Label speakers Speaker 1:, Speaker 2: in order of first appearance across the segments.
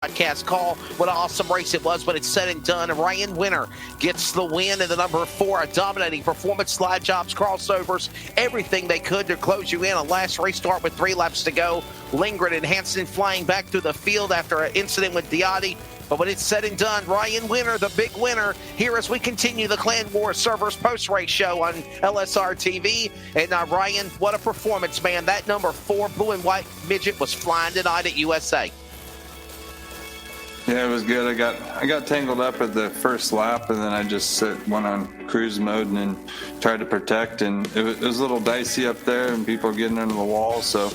Speaker 1: Podcast call. What an awesome race it was when it's said and done. Ryan Winner gets the win in the number 4, a dominating performance, slide jobs, crossovers, everything they could to close you in. A last restart with 3 laps to go. Lindgren and Hansen flying back through the field after an incident with Diotti. But when it's said and done, Ryan Winner, the big winner, here as we continue the Clan War Servers post-race show on LSRTV. And Ryan, what a performance, man. That number 4 blue and white midget was flying tonight at USA.
Speaker 2: Yeah, it was good. I got tangled up at the first lap, and then I just went on cruise mode and then tried to protect. And it was a little dicey up there, and people getting under the wall. So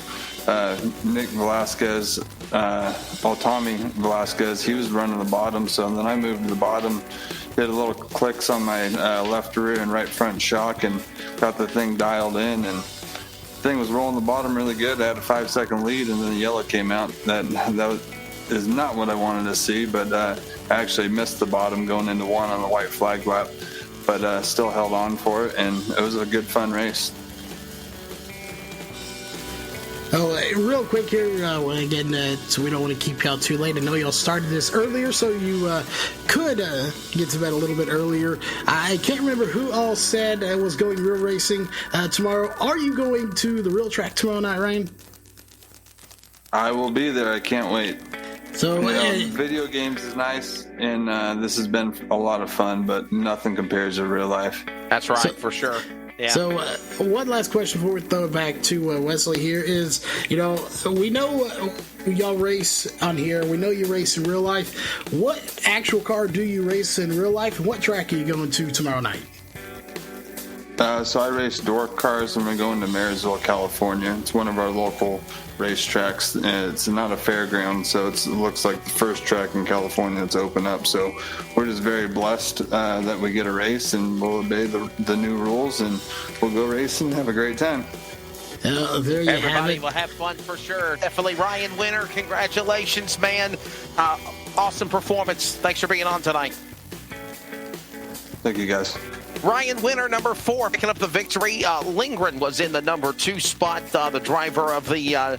Speaker 2: Nick Velasquez, Tommy Velasquez, he was running the bottom. So then I moved to the bottom, did a little clicks on my left rear and right front shock, and got the thing dialed in. And the thing was rolling the bottom really good. I had a 5-second lead, and then the yellow came out. That is not what I wanted to see, but I actually missed the bottom going into 1 on the white flag lap, but still held on for it, and it was a good, fun race.
Speaker 3: Oh, real quick here, again, so we don't want to keep y'all too late. I know y'all started this earlier, so you could get to bed a little bit earlier. I can't remember who all said was going real racing tomorrow. Are you going to the real track tomorrow night, Ryan?
Speaker 2: I will be there. I can't wait.
Speaker 3: So
Speaker 2: video games is nice, and this has been a lot of fun, but nothing compares to real life.
Speaker 1: That's right, for sure. Yeah.
Speaker 3: So one last question before we throw it back to Wesley here is, we know y'all race on here. We know you race in real life. What actual car do you race in real life, and what track are you going to tomorrow night?
Speaker 2: So I race Dwarf cars, and we're going to Marysville, California. It's one of our local racetracks, and it's not a fairground, so it looks like the first track in California that's open up. So we're just very blessed that we get a race, and we'll obey the new rules, and we'll go race and have a great time.
Speaker 3: There you
Speaker 1: Everybody
Speaker 3: have
Speaker 1: will have fun for sure. Definitely Ryan Winner, congratulations, man. Awesome performance. Thanks for being on tonight.
Speaker 2: Thank you, guys.
Speaker 1: Ryan Winner, number 4, picking up the victory. Lindgren was in the number 2 spot. The driver of the,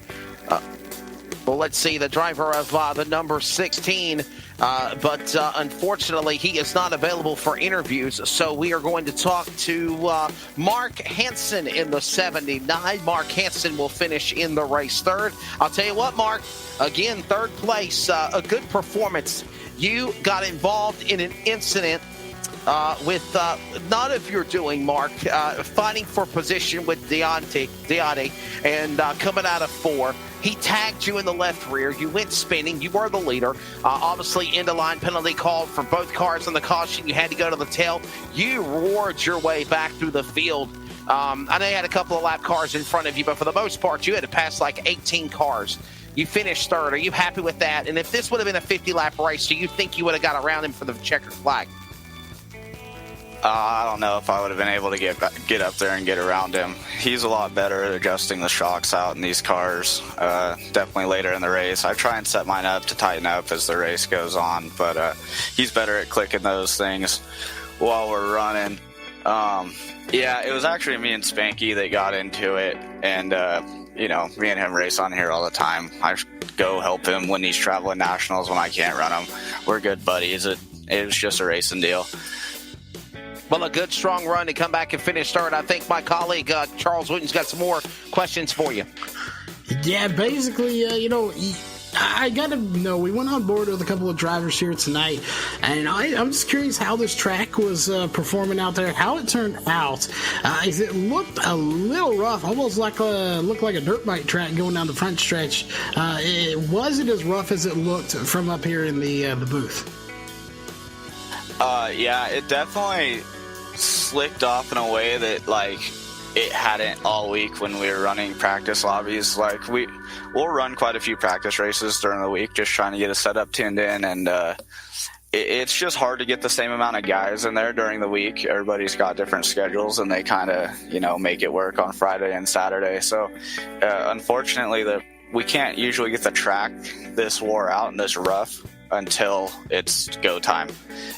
Speaker 1: the driver of the number 16. But unfortunately, he is not available for interviews. So we are going to talk to Mark Hansen in the 79. Mark Hansen will finish in the race 3rd. I'll tell you what, Mark, again, 3rd place, a good performance. You got involved in an incident with not of your doing, Mark, fighting for position with Diotti, and coming out of 4. He tagged you in the left rear. You went spinning. You were the leader. Obviously, end-of-line penalty called for both cars on the caution. You had to go to the tail. You roared your way back through the field. I know you had a couple of lap cars in front of you, but for the most part, you had to pass like 18 cars. You finished 3rd. Are you happy with that? And if this would have been a 50-lap race, do you think you would have got around him for the checkered flag?
Speaker 4: I don't know if I would have been able to get up there and get around him. He's a lot better at adjusting the shocks out in these cars, definitely later in the race. I try and set mine up to tighten up as the race goes on, but he's better at clicking those things while we're running. Yeah, it was actually me and Spanky that got into it, and me and him race on here all the time. I go help him when he's traveling nationals when I can't run him. We're good buddies. It was just a racing deal.
Speaker 1: Well, a good, strong run to come back and finish 3rd. I think my colleague, Charles Wooten's got some more questions for you.
Speaker 3: Yeah, basically, I got to know, we went on board with a couple of drivers here tonight, and I'm just curious how this track was performing out there, how it turned out. It looked a little rough, almost looked like a dirt bike track going down the front stretch. Was it as rough as it looked from up here in the booth?
Speaker 4: Yeah, it definitely slicked off in a way that it hadn't all week when we were running practice lobbies. We'll run quite a few practice races during the week, just trying to get a setup tuned in, and it's just hard to get the same amount of guys in there during the week. Everybody's got different schedules, and they kind of make it work on Friday and Saturday. So unfortunately, we can't usually get the track this wore out and this rough until it's go time.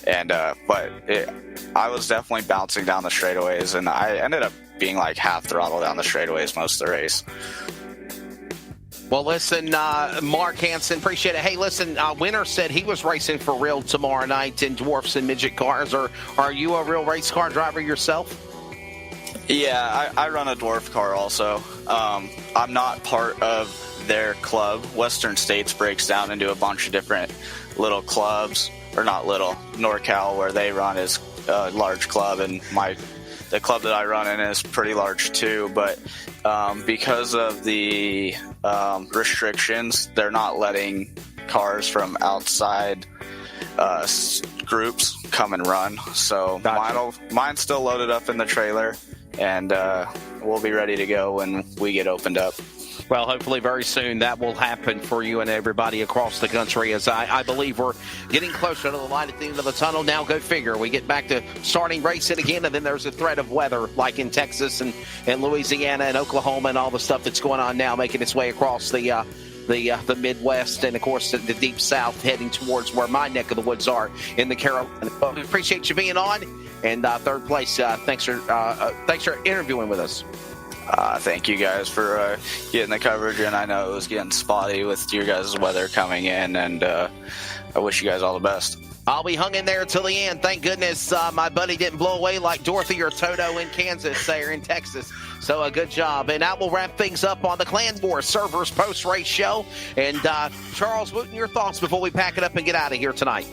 Speaker 4: And I was definitely bouncing down the straightaways, and I ended up being like half throttle down the straightaways most of the race.
Speaker 1: Well, listen, Mark Hansen, appreciate it. Hey, listen, Winter said he was racing for real tomorrow night in dwarfs and midget cars. Are you a real race car driver yourself?
Speaker 4: Yeah, I run a dwarf car also. I'm not part of their club. Western States breaks down into a bunch of different little clubs, or not little. NorCal, where they run, is a large club, and the club that I run in is pretty large too. But because of the restrictions, they're not letting cars from outside groups come and run. So
Speaker 1: Gotcha.
Speaker 4: mine's still loaded up in the trailer, and we'll be ready to go when we get opened up.
Speaker 1: Well, hopefully very soon that will happen for you and everybody across the country, as I believe we're getting closer to the light at the end of the tunnel. Now, go figure. We get back to starting racing again, and then there's a threat of weather, like in Texas and Louisiana and Oklahoma and all the stuff that's going on now, making its way across the Midwest and, of course, the deep South, heading towards where my neck of the woods are in the Carolinas. But we appreciate you being on. And third place, thanks for interviewing with us.
Speaker 4: Thank you guys for getting the coverage, and I know it was getting spotty with your guys' weather coming in, and I wish you guys all the best.
Speaker 1: I'll be hung in there till the end. Thank goodness my buddy didn't blow away like Dorothy or Toto in Kansas there in Texas. So a good job. And that will wrap things up on the Clan Wars Servers post-race show. And Charles Wooten, your thoughts before we pack it up and get out of here tonight?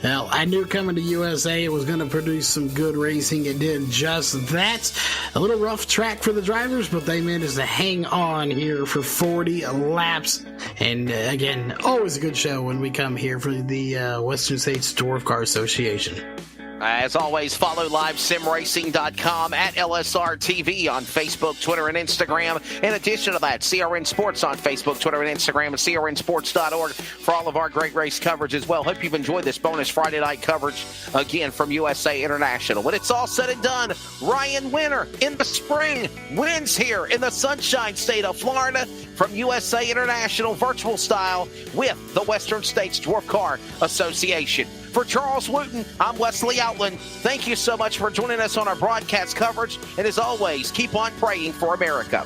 Speaker 3: Well, I knew coming to USA it was going to produce some good racing. It did just that. A little rough track for the drivers, but they managed to hang on here for 40 laps. And again, always a good show when we come here for the Western States Dwarf Car Association.
Speaker 1: As always, follow livesimracing.com at LSRTV on Facebook, Twitter, and Instagram. In addition to that, CRN Sports on Facebook, Twitter, and Instagram, and crnsports.org for all of our great race coverage as well. Hope you've enjoyed this bonus Friday night coverage, again, from USA International. When it's all said and done, Ryan Winter in the spring wins here in the Sunshine State of Florida from USA International virtual style with the Western States Dwarf Car Association. For Charles Wooten, I'm Wesley Outland. Thank you so much for joining us on our broadcast coverage. And as always, keep on praying for America.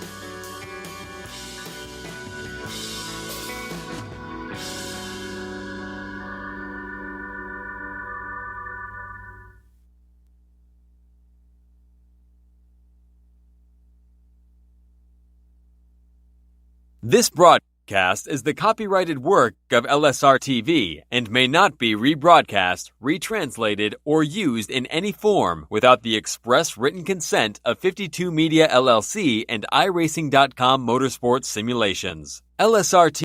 Speaker 5: This broadcast is the copyrighted work of LSRTV and may not be rebroadcast, retranslated, or used in any form without the express written consent of 52 Media LLC and iRacing.com Motorsports Simulations. LSRTV.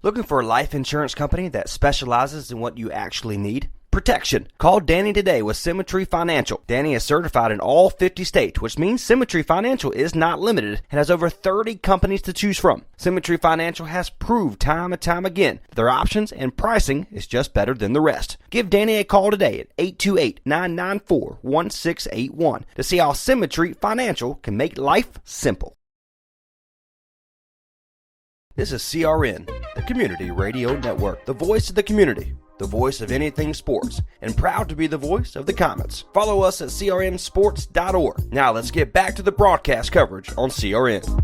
Speaker 6: Looking for a life insurance company that specializes in what you actually need? Protection. Call Danny today with Symmetry Financial. Danny is certified in all 50 states, which means Symmetry Financial is not limited and has over 30 companies to choose from. Symmetry Financial has proved time and time again that their options and pricing is just better than the rest. Give Danny a call today at 828-994-1681 to see how Symmetry Financial can make life simple. This is CRN, the Community Radio Network, the voice of the community, the voice of anything sports, and proud to be the voice of the Comets. Follow us at crnsports.org. Now let's get back to the broadcast coverage on CRN.